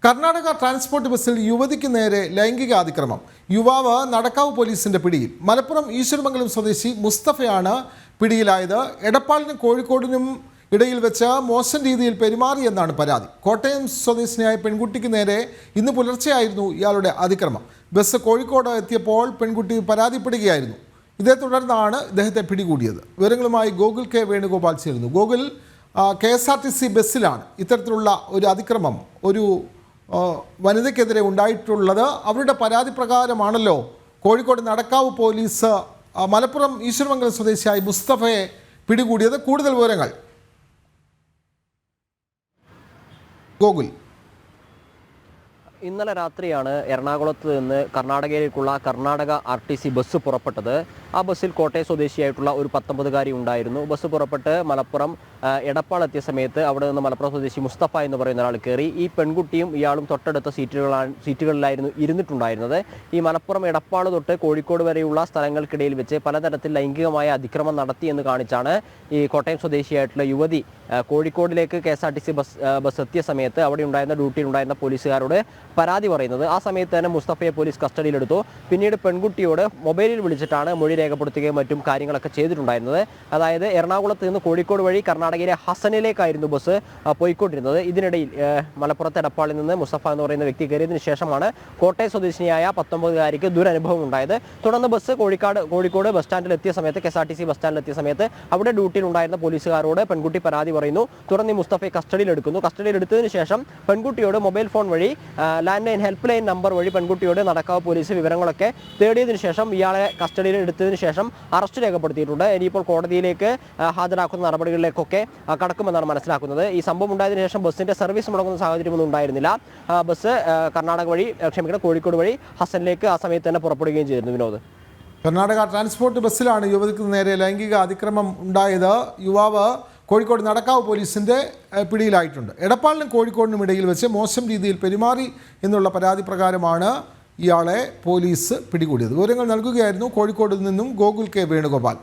Karnataka transport ബസ്സിൽ യുവതിക്ക് നേരെ ലൈംഗിക അതിക്രമം. യുവാവ് നടക്കാവ് പോലീസിന്റെ പിടിയിൽ. മലപ്പുറം ഈശ്വരമംഗലം സ്വദേശി മുസ്തഫയാണ് പിടിയിലായത്. എടപ്പാളിനും കോഴിക്കോടിനും ഇടയിൽ വെച്ച് മോശം രീതിയിൽ പെരുമാറിയെന്നാണ് പരാതി. കോട്ടയം സ്വദേശിനിയായ പെൺകുട്ടിക്ക് നേരെ ഇന്ന് പുലർച്ചെയായിരുന്നു ഇയാളുടെ അതിക്രമം. ബസ് കോഴിക്കോട് എത്തിയപ്പോൾ പെൺകുട്ടി പരാതിപ്പെടുകയായിരുന്നു. ഇതേ തുടർന്നാണ് ഇദ്ദേഹത്തെ പിടികൂടിയത്. വിവരങ്ങളുമായി ഗോകുൽ കെ വേണുഗോപാൽ ചേരുന്നു. ഗോകുൽ, KSRTC ബസ്സിലാണ് ഇത്തരത്തിലുള്ള ഒരു അതിക്രമം ഒരു വനിതയ്ക്കെതിരെ ഉണ്ടായിട്ടുള്ളത്. അവരുടെ പരാതി പ്രകാരമാണല്ലോ കോഴിക്കോട് നടക്കാവ് പോലീസ് മലപ്പുറം ഈശ്വരമംഗലം സ്വദേശിയായ മുസ്തഫയെ പിടികൂടിയത്. കൂടുതൽ വിവരങ്ങൾ ഗോകുൽ. ഇന്നലെ രാത്രിയാണ് എറണാകുളത്ത് നിന്ന് കർണാടകയിലേക്കുള്ള കർണാടക RTC ബസ് പുറപ്പെട്ടത്. ആ ബസ്സിൽ കോട്ടയം സ്വദേശിയായിട്ടുള്ള ഒരു 19-കാരി ഉണ്ടായിരുന്നു. ബസ് പുറപ്പെട്ട് മലപ്പുറം എടപ്പാൾ എത്തിയ സമയത്ത് അവിടെ നിന്ന് മലപ്പുറം സ്വദേശി മുസ്തഫ എന്ന് പറയുന്ന ഒരാൾ കയറി. ഈ പെൺകുട്ടിയും ഇയാളും തൊട്ടടുത്ത സീറ്റുകളിലായിരുന്നു ഇരുന്നിട്ടുണ്ടായിരുന്നത്. ഈ മലപ്പുറം എടപ്പാൾ തൊട്ട് കോഴിക്കോട് വരെയുള്ള സ്ഥലങ്ങൾക്കിടയിൽ വെച്ച് പലതരത്തിൽ ലൈംഗികമായ അതിക്രമം നടത്തി എന്ന് കാണിച്ചാണ് ഈ കോട്ടയം സ്വദേശിയായിട്ടുള്ള യുവതി കോഴിക്കോടിലേക്ക് KSRTC ബസ് എത്തിയ സമയത്ത് അവിടെ ഉണ്ടായിരുന്ന ഡ്യൂട്ടിയിലുണ്ടായിരുന്ന പോലീസുകാരോട് പരാതി പറയുന്നത്. ആ സമയത്ത് തന്നെ മുസ്തഫയെ പോലീസ് കസ്റ്റഡിയിലെടുത്തു. പിന്നീട് പെൺകുട്ടിയോട് മൊബൈലിൽ വിളിച്ചിട്ടാണ് മൊഴി രേഖപ്പെടുത്തുകയും മറ്റും കാര്യങ്ങളൊക്കെ ചെയ്തിട്ടുണ്ടായിരുന്നത്. അതായത് എറണാകുളത്ത് നിന്ന് കോഴിക്കോട് വഴി കർണാടകയിലെ ഹസനിലേക്കായിരുന്നു ബസ് പോയിക്കൊണ്ടിരുന്നത്. ഇതിനിടയിൽ മലപ്പുറത്ത് എടപ്പാളിൽ നിന്ന് മുസ്തഫ എന്ന് പറയുന്ന വ്യക്തി കയറിയതിനു ശേഷമാണ് കോട്ടയം സ്വദേശിനിയായ 19-കാരിക്ക് ദുരനുഭവം ഉണ്ടായത്. തുടർന്ന് ബസ് കോഴിക്കോട് ബസ് സ്റ്റാൻഡിൽ എത്തിയ സമയത്ത് KSRTC ബസ് സ്റ്റാൻഡിൽ എത്തിയ സമയത്ത് അവിടെ ഡ്യൂട്ടിയിൽ ഉണ്ടായിരുന്ന പോലീസുകാരോട് പെൺകുട്ടി പരാതി പറയുന്നു. തുടർന്ന് മുസ്തഫയെ കസ്റ്റഡിയിലെടുക്കുന്നു. കസ്റ്റഡിയിലെടുത്തതിന് ശേഷം പെൺകുട്ടിയോട് മൊബൈൽ ഫോൺ വഴി land line help line number വഴി പെൺകുട്ടിയോട് നടക്കാവ് പോലീസ് വിവരങ്ങളൊക്കെ തേടിയതിനു ശേഷം ഇയാളെ കസ്റ്റഡിയിൽ എടുത്തതിന് ശേഷം അറസ്റ്റ് രേഖപ്പെടുത്തിയിട്ടുണ്ട്. ഇനിയിപ്പോൾ കോടതിയിലേക്ക് ഹാജരാക്കുന്ന നടപടികളിലേക്കൊക്കെ കടക്കുമെന്നാണ് മനസ്സിലാക്കുന്നത്. ഈ സംഭവം ഉണ്ടായതിനു ശേഷം ബസ്സിന്റെ സർവീസ് മുടങ്ങുന്ന സാഹചര്യമൊന്നും ഉണ്ടായിരുന്നില്ല. ബസ് കോഴിക്കോട് വഴി ഹസനിലേക്ക് ആ സമയത്ത് തന്നെ പുറപ്പെടുകയും ചെയ്തിരുന്നു. വിനോദ്, കർണാടക ട്രാൻസ്പോർട്ട് ബസ്സിലാണ് യുവതിക്ക് നേരെ ലൈംഗിക അതിക്രമം ഉണ്ടായത്. യുവാവ് കോഴിക്കോട് നടക്കാവ് പോലീസിൻ്റെ പിടിയിലായിട്ടുണ്ട്. എടപ്പാളിനും കോഴിക്കോടിനും ഇടയിൽ വെച്ച് മോശം രീതിയിൽ പെരുമാറി എന്നുള്ള പരാതി പ്രകാരമാണ് ഇയാളെ പോലീസ് പിടികൂടിയത്. വിവരങ്ങൾ നൽകുകയായിരുന്നു കോഴിക്കോട് നിന്നും ഗോകുൽ കെ വേണുഗോപാൽ.